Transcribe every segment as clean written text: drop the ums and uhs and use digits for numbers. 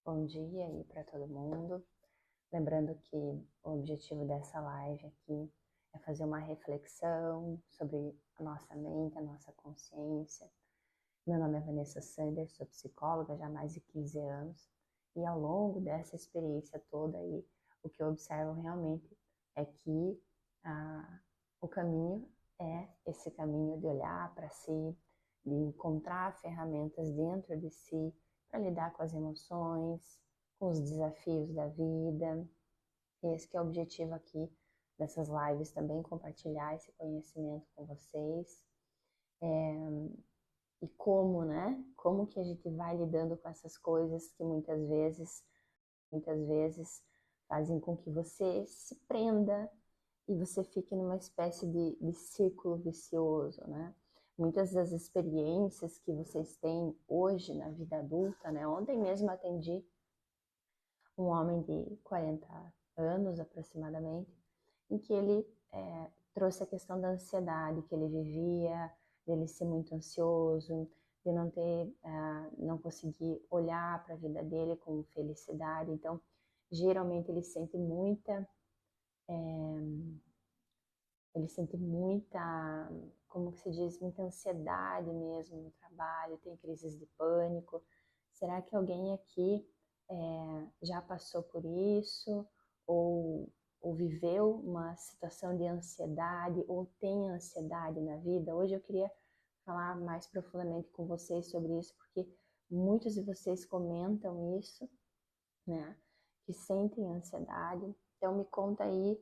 Bom dia aí para todo mundo. Lembrando que o objetivo dessa live aqui é fazer uma reflexão sobre a nossa mente, a nossa consciência. Meu nome é Vanessa Sanders, sou psicóloga já há mais de 15 anos e ao longo dessa experiência toda aí, o que eu observo realmente é que o caminho é esse caminho de olhar para si, de encontrar ferramentas dentro de si para lidar com as emoções, com os desafios da vida. E esse que é o objetivo aqui dessas lives, também compartilhar esse conhecimento com vocês. E como, né? Como que a gente vai lidando com essas coisas que muitas vezes fazem com que você se prenda e você fique numa espécie de círculo vicioso, né? Muitas das experiências que vocês têm hoje na vida adulta, né? Ontem mesmo atendi um homem de 40 anos aproximadamente, em que ele trouxe a questão da ansiedade que ele vivia, dele ser muito ansioso, de não conseguir olhar para a vida dele com felicidade. Então, geralmente ele sente muita, como que se diz, muita ansiedade mesmo no trabalho, tem crises de pânico. Será que alguém aqui já passou por isso? Ou, ou viveu uma situação de ansiedade? Ou tem ansiedade na vida? Hoje eu queria falar mais profundamente com vocês sobre isso, porque muitos de vocês comentam isso, né? Que sentem ansiedade. Então me conta aí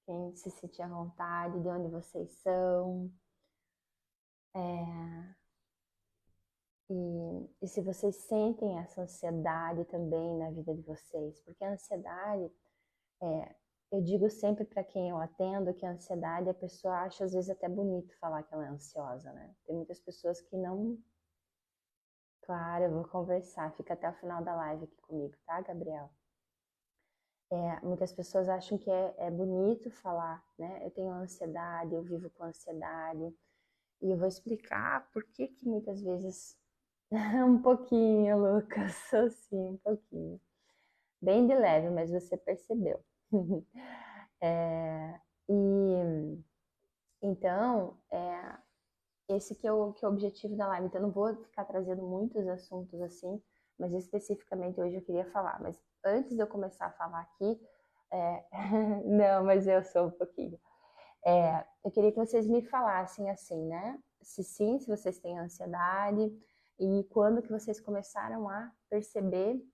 quem se sentir à vontade, de onde vocês são, e se vocês sentem essa ansiedade também na vida de vocês, porque a ansiedade, eu digo sempre para quem eu atendo que a ansiedade, a pessoa acha às vezes até bonito falar que ela é ansiosa, né? Tem muitas pessoas que não. Claro, eu vou conversar, fica até o final da live aqui comigo, tá, Gabriel? Muitas pessoas acham que é bonito falar, né? Eu tenho ansiedade, eu vivo com ansiedade. E eu vou explicar por que que muitas vezes um pouquinho, Lucas, assim, um pouquinho. Bem de leve, mas você percebeu. É, e então, esse que é o objetivo da live. Então, eu não vou ficar trazendo muitos assuntos assim, mas especificamente hoje eu queria falar. Mas antes de eu começar a falar aqui, não, mas eu sou um pouquinho. Eu queria que vocês me falassem assim, né? Se sim, se vocês têm ansiedade e quando que vocês começaram a perceber,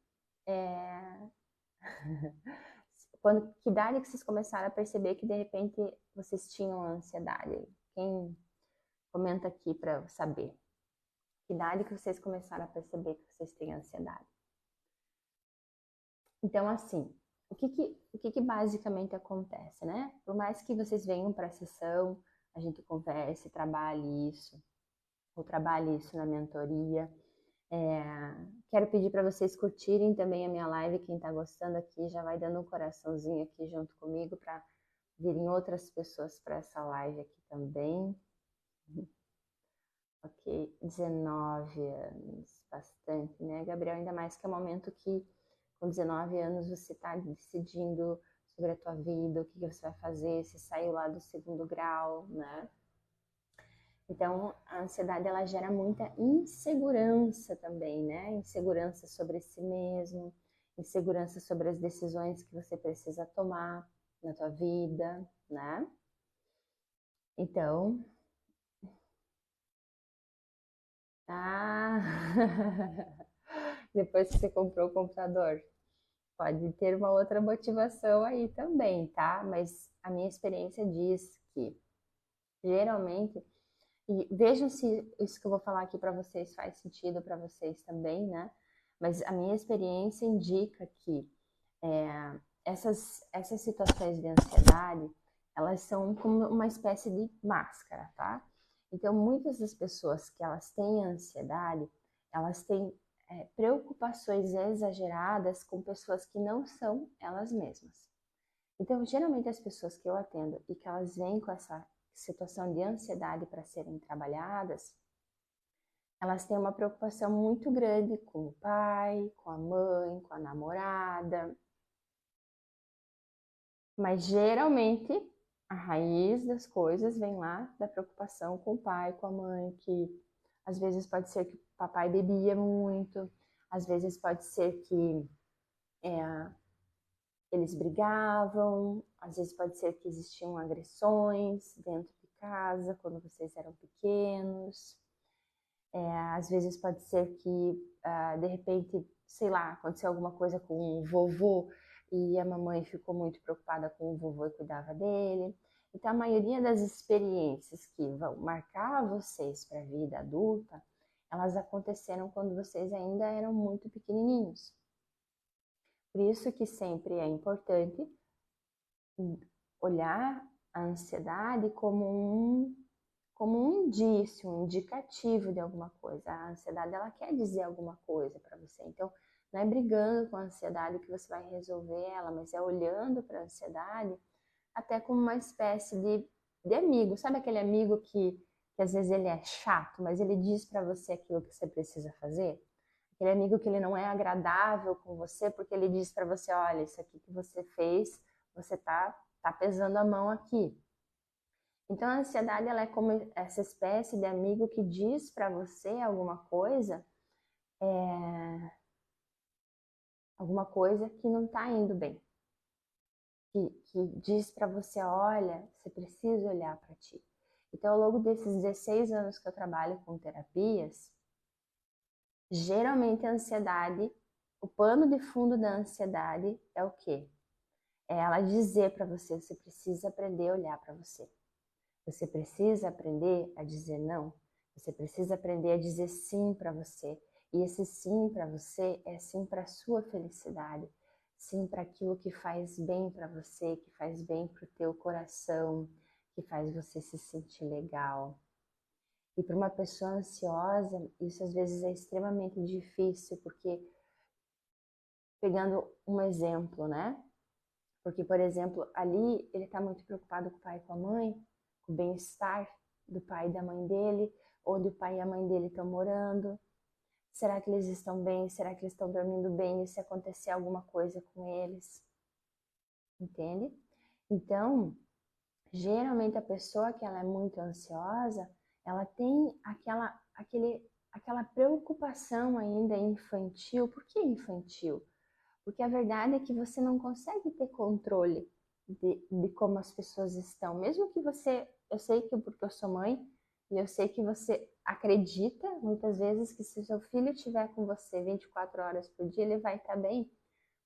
é, que idade que vocês começaram a perceber que de repente vocês tinham ansiedade? Quem comenta aqui para eu saber? Que idade que vocês começaram a perceber que vocês têm ansiedade? Então, assim, o que basicamente acontece, né? Por mais que vocês venham para a sessão, a gente converse, trabalhe isso, ou trabalhe isso na mentoria. Quero pedir para vocês curtirem também a minha live. Quem está gostando aqui já vai dando um coraçãozinho aqui junto comigo para virem outras pessoas para essa live aqui também. Ok, 19 anos, bastante, né, Gabriel? Ainda mais que é um momento que com 19 anos você está decidindo sobre a tua vida, o que você vai fazer, se saiu lá do segundo grau, né? Então, a ansiedade ela gera muita insegurança também, né? Insegurança sobre si mesmo, insegurança sobre as decisões que você precisa tomar na tua vida, né? Então, ah, depois que você comprou o computador, pode ter uma outra motivação aí também, tá? Mas a minha experiência diz que geralmente, e vejam se isso que eu vou falar aqui para vocês faz sentido para vocês também, né? Mas a minha experiência indica que essas situações de ansiedade, elas são como uma espécie de máscara, tá? Então, muitas das pessoas que elas têm ansiedade, elas têm preocupações exageradas com pessoas que não são elas mesmas. Então, geralmente as pessoas que eu atendo e que elas vêm com essa situação de ansiedade para serem trabalhadas, elas têm uma preocupação muito grande com o pai, com a mãe, com a namorada. Mas geralmente a raiz das coisas vem lá da preocupação com o pai, com a mãe, que às vezes pode ser que o papai bebia muito, às vezes pode ser que eles brigavam, às vezes pode ser que existiam agressões dentro de casa quando vocês eram pequenos. Às vezes pode ser que, de repente, sei lá, aconteceu alguma coisa com o vovô e a mamãe ficou muito preocupada com o vovô e cuidava dele. Então, a maioria das experiências que vão marcar vocês para a vida adulta, elas aconteceram quando vocês ainda eram muito pequenininhos. Por isso que sempre é importante olhar a ansiedade como um indício, um indicativo de alguma coisa. A ansiedade, ela quer dizer alguma coisa para você. Então, não é brigando com a ansiedade que você vai resolver ela, mas é olhando para a ansiedade até como uma espécie de amigo. Sabe aquele amigo que às vezes ele é chato, mas ele diz para você aquilo que você precisa fazer? Aquele amigo que ele não é agradável com você porque ele diz para você, olha, isso aqui que você fez, você tá pesando a mão aqui. Então, a ansiedade, ela é como essa espécie de amigo que diz para você alguma coisa que não está indo bem. Que diz para você, olha, você precisa olhar para ti. Então, ao longo desses 16 anos que eu trabalho com terapias, geralmente a ansiedade, o pano de fundo da ansiedade é o quê? É ela dizer para você, você precisa aprender a olhar para você. Você precisa aprender a dizer não. Você precisa aprender a dizer sim para você. E esse sim para você é sim para a sua felicidade. Sim para aquilo que faz bem para você, que faz bem para o teu coração, que faz você se sentir legal. E para uma pessoa ansiosa, isso às vezes é extremamente difícil, porque, pegando um exemplo, né? Porque, por exemplo, ali ele está muito preocupado com o pai e com a mãe, com o bem-estar do pai e da mãe dele, onde o pai e a mãe dele estão morando. Será que eles estão bem? Será que eles estão dormindo bem? E se acontecer alguma coisa com eles? Entende? Então, geralmente a pessoa que ela é muito ansiosa, ela tem aquela preocupação ainda infantil. Por que infantil? Porque a verdade é que você não consegue ter controle de como as pessoas estão. Mesmo que você, eu sei que porque eu sou mãe, e eu sei que você acredita muitas vezes que se seu filho estiver com você 24 horas por dia, ele vai estar bem,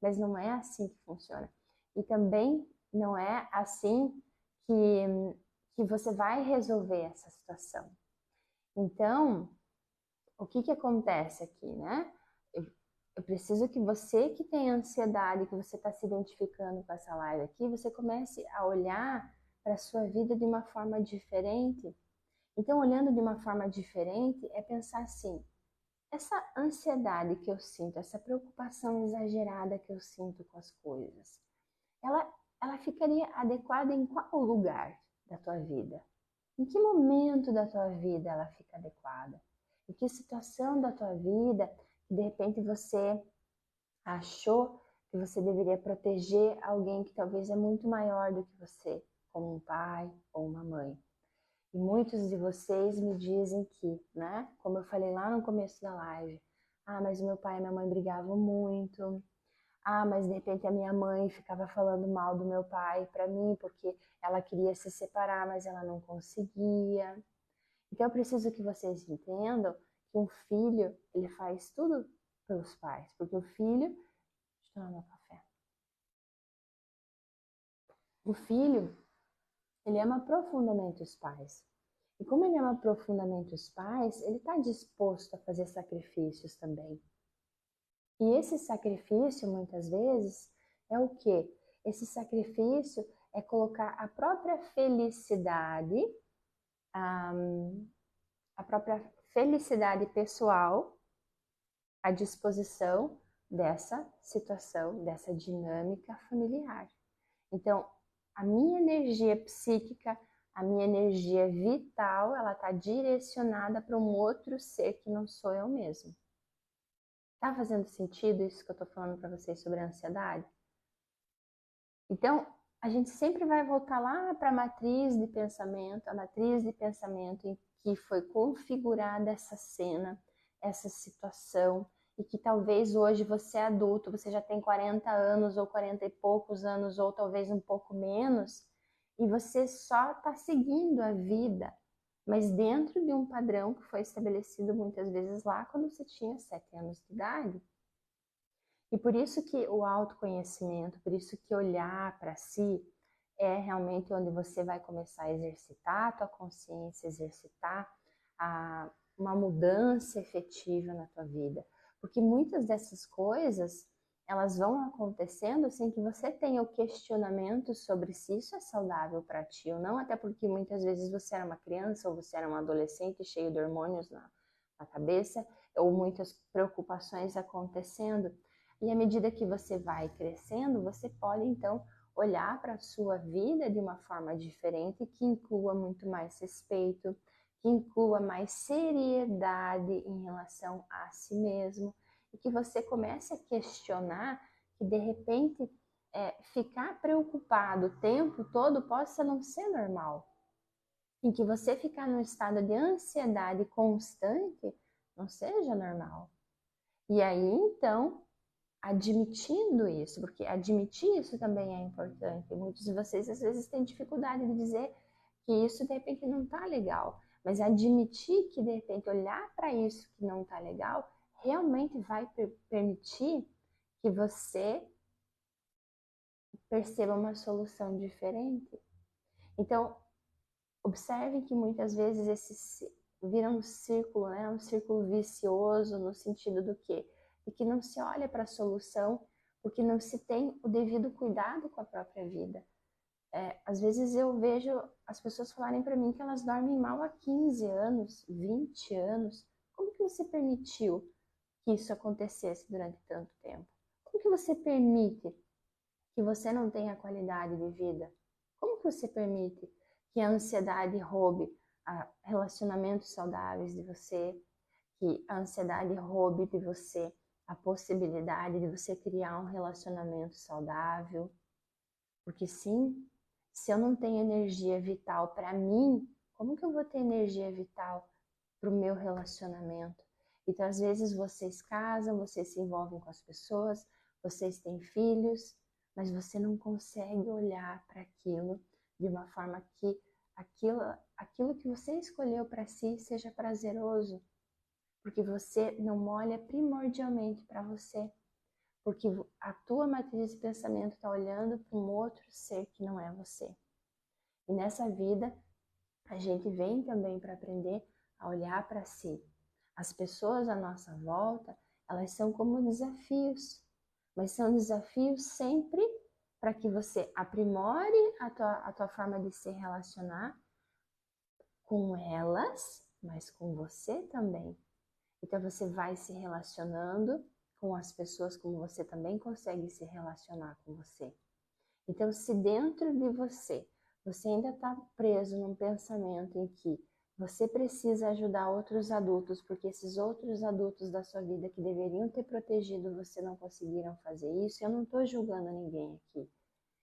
mas não é assim que funciona. E também não é assim que você vai resolver essa situação. Então, o que acontece aqui, né? Eu preciso que você que tem ansiedade, que você está se identificando com essa live aqui, você comece a olhar para a sua vida de uma forma diferente. Então, olhando de uma forma diferente, é pensar assim, essa ansiedade que eu sinto, essa preocupação exagerada que eu sinto com as coisas, ela ficaria adequada em qual lugar da tua vida? Em que momento da tua vida ela fica adequada? Em que situação da tua vida que de repente você achou que você deveria proteger alguém que talvez é muito maior do que você, como um pai ou uma mãe? E muitos de vocês me dizem que, né, como eu falei lá no começo da live, mas meu pai e minha mãe brigavam muito. Mas de repente a minha mãe ficava falando mal do meu pai para mim porque ela queria se separar, mas ela não conseguia. Então eu preciso que vocês entendam que um filho, ele faz tudo pelos pais, porque o filho, deixa eu tomar meu café. O filho, ele ama profundamente os pais. E como ele ama profundamente os pais, ele está disposto a fazer sacrifícios também. E esse sacrifício, muitas vezes, é o quê? Esse sacrifício é colocar a própria felicidade, a própria felicidade pessoal à disposição dessa situação, dessa dinâmica familiar. Então, a minha energia psíquica, a minha energia vital, ela está direcionada para um outro ser que não sou eu mesmo. Tá fazendo sentido isso que eu tô falando para vocês sobre a ansiedade? Então, a gente sempre vai voltar lá para a matriz de pensamento, a matriz de pensamento em que foi configurada essa cena, essa situação, e que talvez hoje você é adulto, você já tem 40 anos, ou 40 e poucos anos, ou talvez um pouco menos, e você só está seguindo a vida, mas dentro de um padrão que foi estabelecido muitas vezes lá quando você tinha 7 anos de idade. E por isso que o autoconhecimento, por isso que olhar para si é realmente onde você vai começar a exercitar a tua consciência, exercitar uma mudança efetiva na tua vida. Porque muitas dessas coisas, elas vão acontecendo sem que você tenha o questionamento sobre se isso é saudável para ti ou não, até porque muitas vezes você era uma criança ou você era um adolescente cheio de hormônios na cabeça, ou muitas preocupações acontecendo. E à medida que você vai crescendo, você pode então olhar para a sua vida de uma forma diferente, que inclua muito mais respeito, que inclua mais seriedade em relação a si mesmo, e que você comece a questionar que de repente ficar preocupado o tempo todo possa não ser normal. Em que você ficar num estado de ansiedade constante não seja normal. E aí então admitindo isso, porque admitir isso também é importante. Muitos de vocês às vezes têm dificuldade de dizer que isso de repente não tá legal, mas admitir que de repente olhar para isso que não tá legal realmente vai permitir que você perceba uma solução diferente. Então, observe que muitas vezes esse vira um círculo, né? Um círculo vicioso no sentido do quê? De que não se olha para a solução porque não se tem o devido cuidado com a própria vida. Às vezes eu vejo as pessoas falarem para mim que elas dormem mal há 15 anos, 20 anos. Como que você permitiu que isso acontecesse durante tanto tempo? Como que você permite que você não tenha qualidade de vida? Como que você permite que a ansiedade roube relacionamentos saudáveis de você, que a ansiedade roube de você a possibilidade de você criar um relacionamento saudável? Porque sim, se eu não tenho energia vital para mim, como que eu vou ter energia vital para o meu relacionamento? Então, às vezes, vocês casam, vocês se envolvem com as pessoas, vocês têm filhos, mas você não consegue olhar para aquilo de uma forma que aquilo que você escolheu para si seja prazeroso, porque você não olha primordialmente para você, porque a tua matriz de pensamento está olhando para um outro ser que não é você. E nessa vida, a gente vem também para aprender a olhar para si. As pessoas à nossa volta, elas são como desafios, mas são desafios sempre para que você aprimore a tua forma de se relacionar com elas, mas com você também. Então você vai se relacionando com as pessoas como você também consegue se relacionar com você. Então, se dentro de você, você ainda está preso num pensamento em que você precisa ajudar outros adultos, porque esses outros adultos da sua vida que deveriam ter protegido você não conseguiram fazer isso, eu não estou julgando ninguém aqui.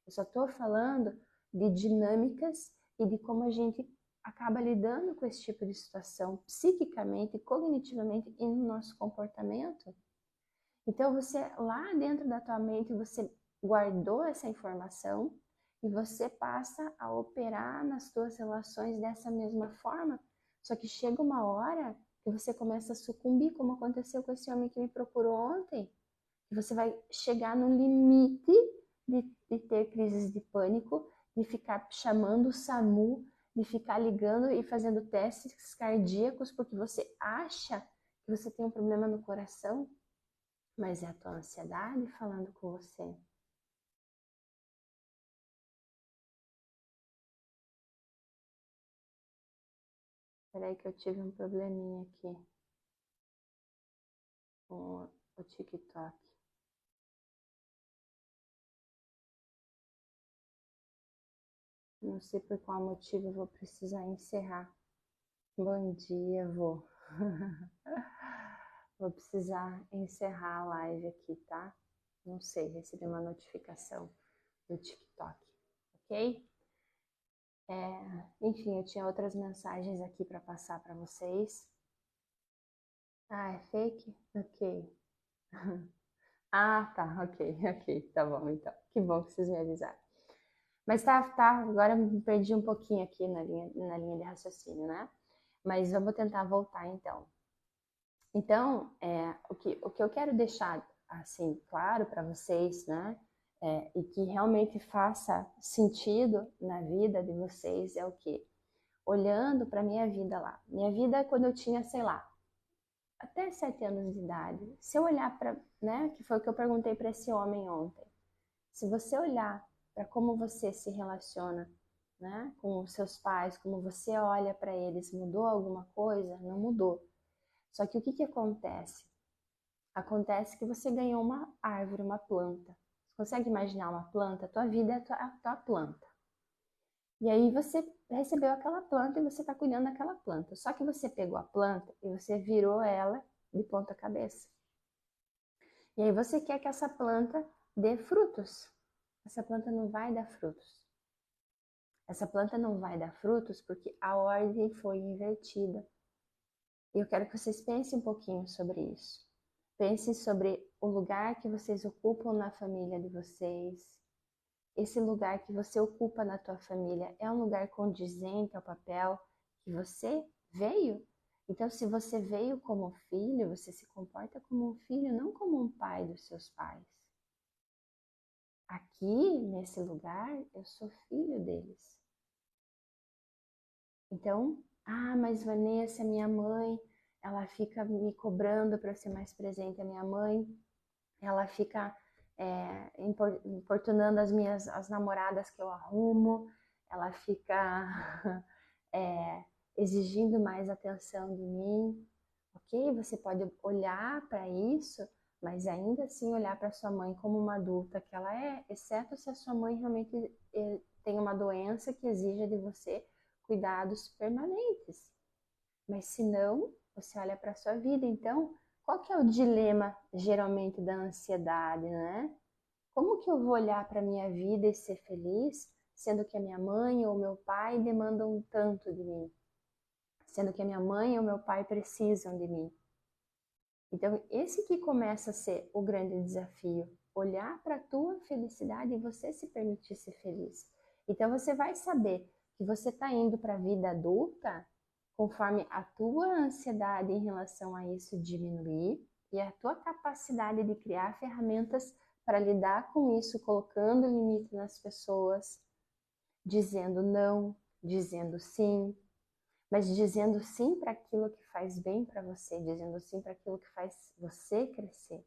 Eu só estou falando de dinâmicas e de como a gente acaba lidando com esse tipo de situação psiquicamente, cognitivamente e no nosso comportamento. Então você lá dentro da tua mente você guardou essa informação e você passa a operar nas tuas relações dessa mesma forma. Só que chega uma hora que você começa a sucumbir, como aconteceu com esse homem que me procurou ontem. Que você vai chegar no limite de ter crises de pânico, de ficar chamando o SAMU, de ficar ligando e fazendo testes cardíacos porque você acha que você tem um problema no coração, mas é a tua ansiedade falando com você. Peraí que eu tive um probleminha aqui com o TikTok. Não sei por qual motivo eu vou precisar encerrar. Bom dia, vô. Vou precisar encerrar a live aqui, tá? Não sei, recebi uma notificação do TikTok, ok? Enfim, eu tinha outras mensagens aqui para passar para vocês. Ah, é fake? Ok. Ah, tá, ok, tá bom então. Que bom que vocês me avisaram. Mas tá, agora eu me perdi um pouquinho aqui na linha de raciocínio, né? Mas vamos tentar voltar então. Então, o que eu quero deixar assim claro para vocês, né? E que realmente faça sentido na vida de vocês é o quê? Olhando para minha vida lá. Minha vida quando eu tinha, sei lá, até 7 anos de idade. Se eu olhar para, né? Que foi o que eu perguntei para esse homem ontem. Se você olhar para como você se relaciona, né, com os seus pais, como você olha para eles, mudou alguma coisa? Não mudou. Só que o que acontece? Acontece que você ganhou uma árvore, uma planta. Você consegue imaginar uma planta? A tua vida é a tua planta. E aí você recebeu aquela planta e você está cuidando daquela planta. Só que você pegou a planta e você virou ela de ponta cabeça. E aí você quer que essa planta dê frutos. Essa planta não vai dar frutos. Essa planta não vai dar frutos porque a ordem foi invertida. E eu quero que vocês pensem um pouquinho sobre isso. Pensem sobre o lugar que vocês ocupam na família de vocês. Esse lugar que você ocupa na tua família é um lugar condizente ao papel que você veio? Então, se você veio como filho, você se comporta como um filho, não como um pai dos seus pais. Aqui, nesse lugar, eu sou filho deles. Então, mas Vanessa, minha mãe, ela fica me cobrando para eu ser mais presente. A minha mãe, ela fica importunando as namoradas que eu arrumo, ela fica exigindo mais atenção de mim. Ok? Você pode olhar para isso, mas ainda assim olhar para sua mãe como uma adulta que ela é, exceto se a sua mãe realmente tem uma doença que exija de você cuidados permanentes. Mas se não, você olha para a sua vida. Então, qual que é o dilema geralmente da ansiedade, né? Como que eu vou olhar para a minha vida e ser feliz, sendo que a minha mãe ou meu pai demandam tanto de mim? Sendo que a minha mãe ou meu pai precisam de mim? Então, esse que começa a ser o grande desafio, olhar para a tua felicidade e você se permitir ser feliz. Então, você vai saber que você está indo para a vida adulta conforme a tua ansiedade em relação a isso diminuir e a tua capacidade de criar ferramentas para lidar com isso, colocando limite nas pessoas, dizendo não, dizendo sim, mas dizendo sim para aquilo que faz bem para você, dizendo sim para aquilo que faz você crescer.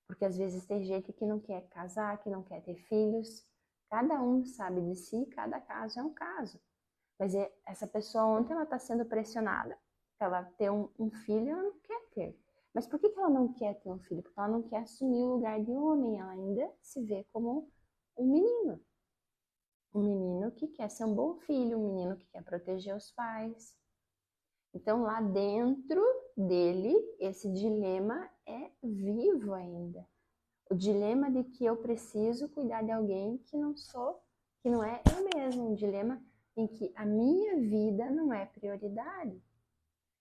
Porque às vezes tem gente que não quer casar, que não quer ter filhos. Cada um sabe de si, cada caso é um caso. Mas essa pessoa ontem ela está sendo pressionada para ela ter um filho, ela não quer ter. Mas por que ela não quer ter um filho? Porque ela não quer assumir o lugar de homem, ela ainda se vê como um menino. Um menino que quer ser um bom filho, um menino que quer proteger os pais. Então, lá dentro dele, esse dilema é vivo ainda. O dilema de que eu preciso cuidar de alguém que não sou, que não é eu mesmo. Um dilema em que a minha vida não é prioridade.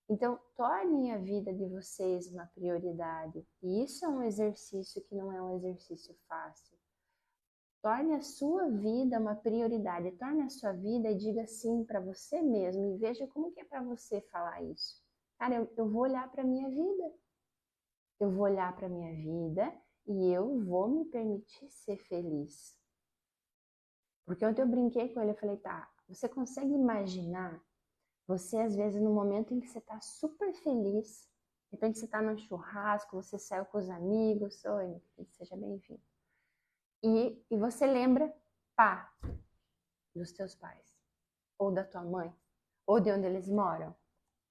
Então, tornem a vida de vocês uma prioridade. E isso é um exercício que não é um exercício fácil. Torne a sua vida uma prioridade. Torne a sua vida e diga sim para você mesmo. E veja como que é para você falar isso. Cara, eu vou olhar para a minha vida. Eu vou olhar para a minha vida e eu vou me permitir ser feliz. Porque ontem eu brinquei com ele, eu falei, tá, você consegue imaginar você, às vezes, no momento em que você está super feliz, de repente você está num churrasco, você saiu com os amigos, oi, meu filho, seja bem-vindo. E você lembra, pá, dos teus pais, ou da tua mãe, ou de onde eles moram,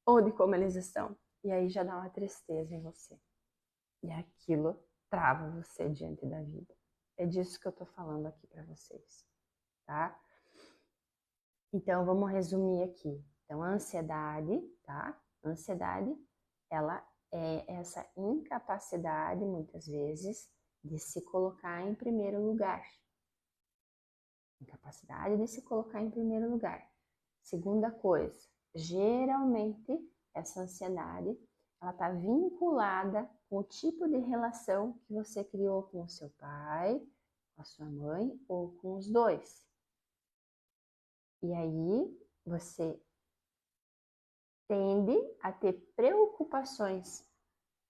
ou de como eles estão. E aí já dá uma tristeza em você. E aquilo trava você diante da vida. É disso que eu tô falando aqui para vocês, tá? Então, vamos resumir aqui. Então, a ansiedade, tá? A ansiedade, ela é essa incapacidade, muitas vezes, de se colocar em primeiro lugar. Incapacidade de se colocar em primeiro lugar. Segunda coisa, geralmente, essa ansiedade, ela está vinculada com o tipo de relação que você criou com o seu pai, com a sua mãe ou com os dois. E aí, você tende a ter preocupações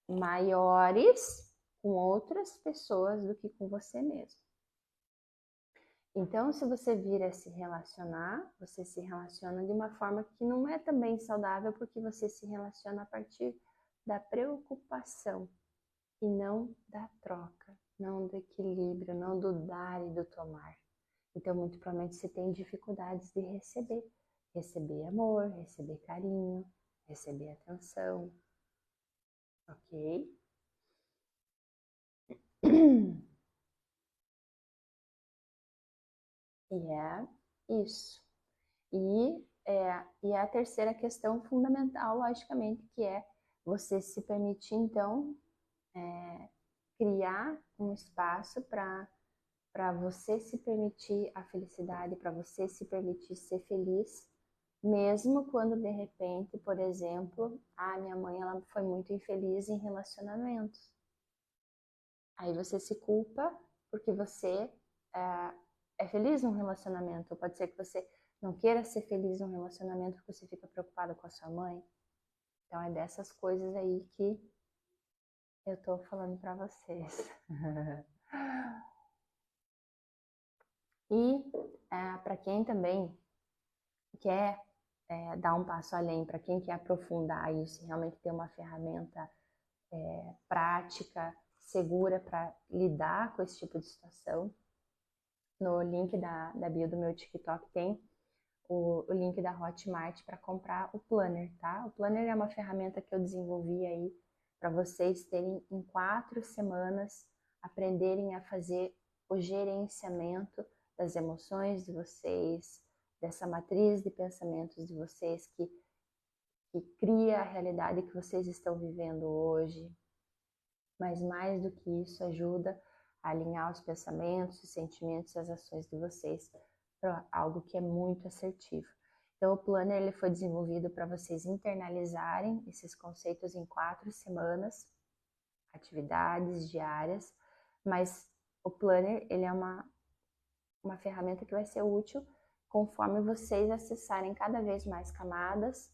maiores com outras pessoas do que com você mesmo. Então, se você vir a se relacionar, você se relaciona de uma forma que não é também saudável, porque você se relaciona a partir da preocupação e não da troca, não do equilíbrio, não do dar e do tomar. Então, muito provavelmente você tem dificuldades de receber amor, receber carinho, receber atenção, ok? E é isso. E a terceira questão fundamental, logicamente, que é você se permitir, então, criar um espaço para você se permitir a felicidade, para você se permitir ser feliz, mesmo quando de repente, por exemplo, a minha mãe ela foi muito infeliz em relacionamentos. Aí você se culpa porque você é feliz num relacionamento. Ou pode ser que você não queira ser feliz num relacionamento porque você fica preocupada com a sua mãe. Então é dessas coisas aí que eu tô falando para vocês. E para quem também quer dar um passo além, para quem quer aprofundar isso, realmente ter uma ferramenta prática, segura para lidar com esse tipo de situação, no link da bio do meu TikTok tem o link da Hotmart para comprar o Planner, tá? O Planner é uma ferramenta que eu desenvolvi aí para vocês terem em 4 semanas aprenderem a fazer o gerenciamento das emoções de vocês, dessa matriz de pensamentos de vocês que cria a realidade que vocês estão vivendo hoje. Mas mais do que isso, ajuda a alinhar os pensamentos, os sentimentos e as ações de vocês para algo que é muito assertivo. Então, o Planner ele foi desenvolvido para vocês internalizarem esses conceitos em 4 semanas, atividades diárias, mas o Planner ele é uma ferramenta que vai ser útil conforme vocês acessarem cada vez mais camadas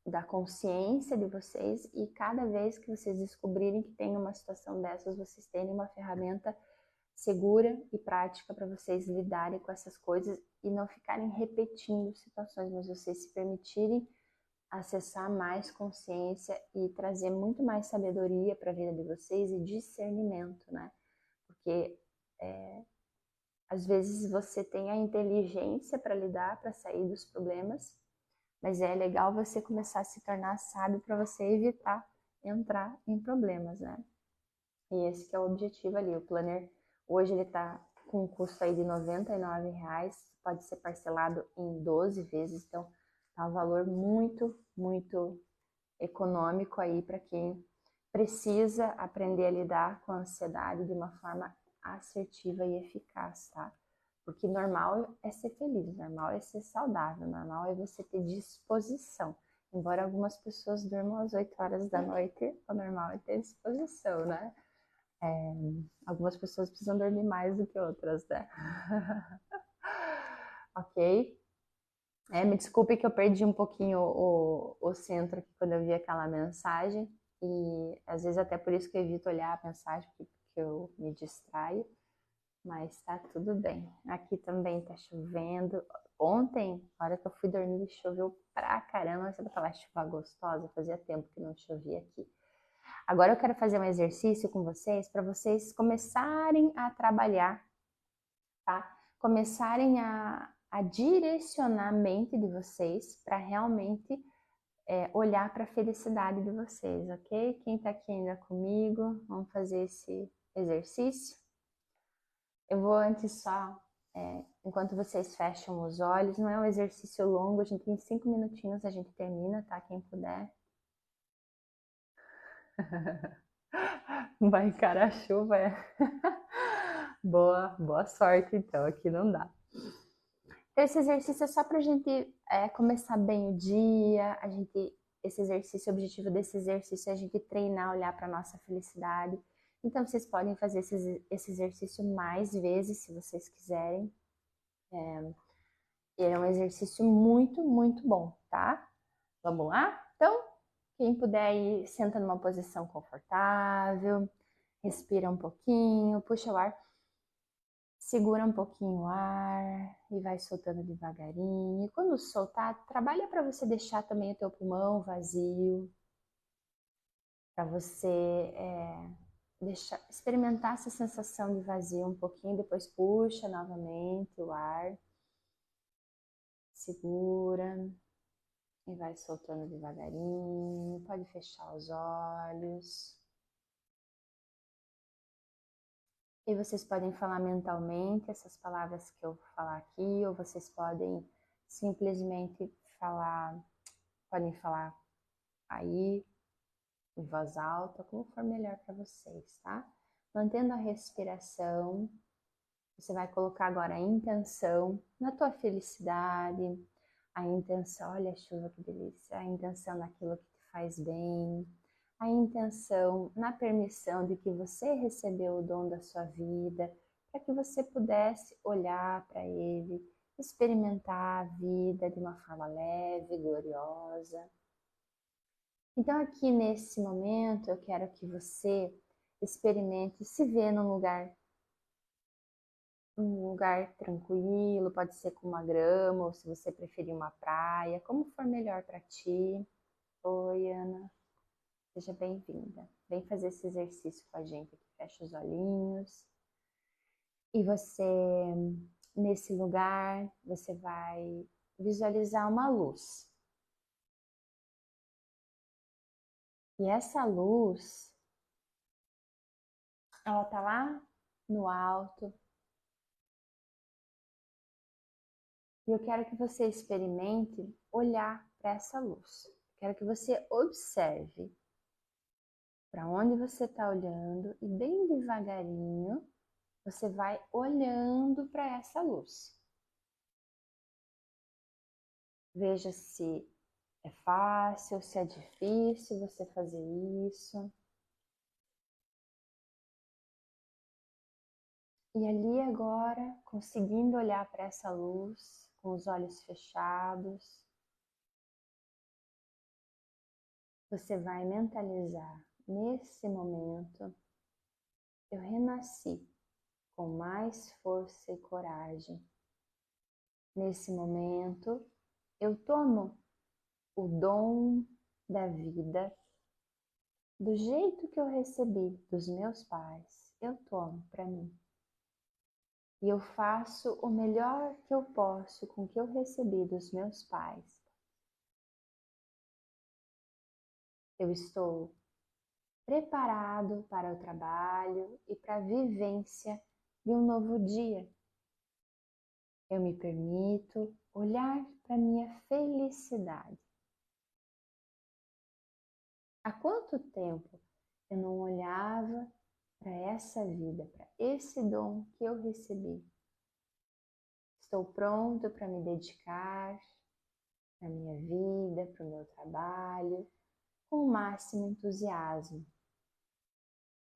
da consciência de vocês e cada vez que vocês descobrirem que tem uma situação dessas, vocês terem uma ferramenta segura e prática para vocês lidarem com essas coisas e não ficarem repetindo situações, mas vocês se permitirem acessar mais consciência e trazer muito mais sabedoria para a vida de vocês e discernimento, né? Porque às vezes você tem a inteligência para lidar, para sair dos problemas, mas é legal você começar a se tornar sábio para você evitar entrar em problemas, né? E esse que é o objetivo ali. O Planner, hoje ele tá com um custo aí de R$99, pode ser parcelado em 12 vezes, então tá um valor muito, muito econômico aí para quem precisa aprender a lidar com a ansiedade de uma forma assertiva e eficaz, tá? Porque normal é ser feliz, normal é ser saudável, normal é você ter disposição. Embora algumas pessoas durmam às 8 horas da noite, o normal é ter disposição, né? Algumas pessoas precisam dormir mais do que outras, né? Ok? Me desculpe que eu perdi um pouquinho o centro aqui quando eu vi aquela mensagem. E às vezes até por isso que eu evito olhar a mensagem, porque eu me distraio. Mas tá tudo bem. Aqui também tá chovendo. Ontem, na hora que eu fui dormir, choveu pra caramba. Sabe aquela chuva gostosa? Fazia tempo que não chovia aqui. Agora eu quero fazer um exercício com vocês para vocês começarem a trabalhar, tá? Começarem a direcionar a mente de vocês para realmente olhar para a felicidade de vocês, ok? Quem tá aqui ainda comigo, vamos fazer esse exercício. Eu vou antes só enquanto vocês fecham os olhos, não é um exercício longo, a gente tem 5 minutinhos, a gente termina, tá? Quem puder. Vai encarar a chuva, é. Boa sorte, então, aqui não dá. Então, esse exercício é só pra gente começar bem o dia, esse exercício, o objetivo desse exercício é a gente treinar, olhar para nossa felicidade. Então, vocês podem fazer esse exercício mais vezes, se vocês quiserem. É um exercício muito, muito bom, tá? Vamos lá? Então, quem puder ir, senta numa posição confortável, respira um pouquinho, puxa o ar, segura um pouquinho o ar e vai soltando devagarinho. E quando soltar, trabalha para você deixar também o teu pulmão vazio, para você experimentar essa sensação de vazio um pouquinho, depois puxa novamente o ar, segura e vai soltando devagarinho. Pode fechar os olhos. E vocês podem falar mentalmente essas palavras que eu vou falar aqui, ou vocês podem simplesmente podem falar aí em voz alta, como for melhor para vocês, tá? Mantendo a respiração, você vai colocar agora a intenção na tua felicidade, a intenção, olha a chuva que delícia, a intenção naquilo que te faz bem, a intenção na permissão de que você recebeu o dom da sua vida, para que você pudesse olhar para ele, experimentar a vida de uma forma leve, gloriosa. Então, aqui nesse momento, eu quero que você experimente se ver um lugar tranquilo, pode ser com uma grama, ou se você preferir uma praia, como for melhor para ti. Oi, Ana, seja bem-vinda. Vem fazer esse exercício com a gente aqui, fecha os olhinhos. E você, nesse lugar, você vai visualizar uma luz. E essa luz, ela tá lá no alto. E eu quero que você experimente olhar para essa luz. Quero que você observe para onde você está olhando e bem devagarinho você vai olhando para essa luz. Veja se é fácil, se é difícil você fazer isso. E ali agora, conseguindo olhar para essa luz com os olhos fechados, você vai mentalizar nesse momento: eu renasci com mais força e coragem. Nesse momento, eu tomo o dom da vida do jeito que eu recebi dos meus pais, eu tomo para mim. E eu faço o melhor que eu posso com o que eu recebi dos meus pais. Eu estou preparado para o trabalho e para a vivência de um novo dia. Eu me permito olhar para minha felicidade. Há quanto tempo eu não olhava para essa vida, para esse dom que eu recebi? Estou pronto para me dedicar à minha vida, para o meu trabalho, com o máximo entusiasmo.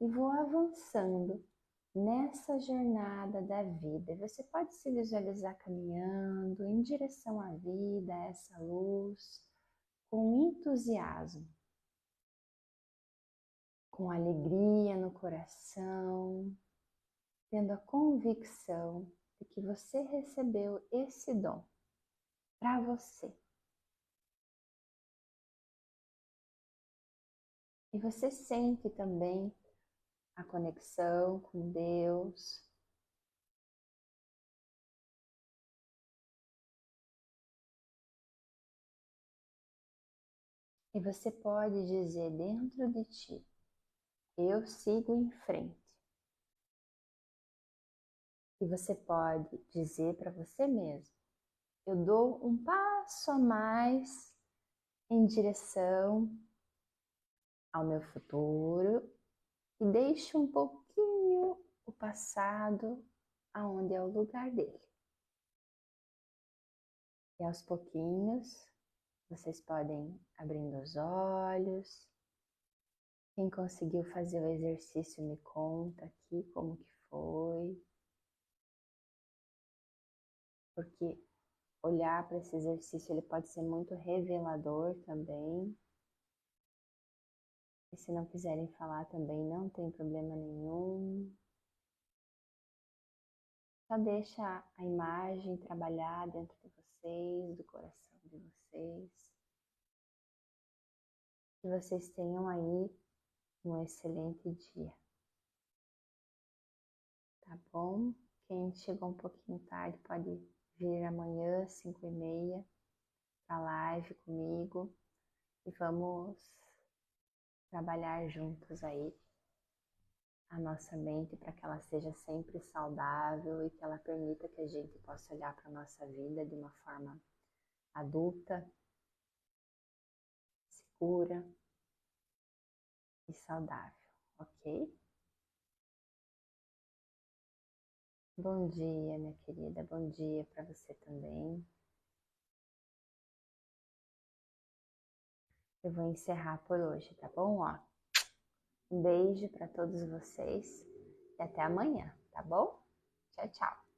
E vou avançando nessa jornada da vida. Você pode se visualizar caminhando em direção à vida, a essa luz, com entusiasmo, com alegria no coração, tendo a convicção de que você recebeu esse dom para você. E você sente também a conexão com Deus. E você pode dizer dentro de ti: eu sigo em frente. E você pode dizer para você mesmo: eu dou um passo a mais em direção ao meu futuro e deixo um pouquinho o passado aonde é o lugar dele. E aos pouquinhos, vocês podem abrindo os olhos. Quem conseguiu fazer o exercício me conta aqui como que foi. Porque olhar para esse exercício ele pode ser muito revelador também. E se não quiserem falar também, não tem problema nenhum. Só deixa a imagem trabalhar dentro de vocês, do coração de vocês. Que vocês tenham aí um excelente dia. Tá bom? Quem chegou um pouquinho tarde pode vir amanhã, 5h30, pra live comigo. E vamos trabalhar juntos aí a nossa mente para que ela seja sempre saudável e que ela permita que a gente possa olhar para a nossa vida de uma forma adulta, segura e saudável, ok? Bom dia, minha querida, bom dia para você também. Eu vou encerrar por hoje, tá bom? Ó, um beijo para todos vocês e até amanhã, tá bom? Tchau, tchau.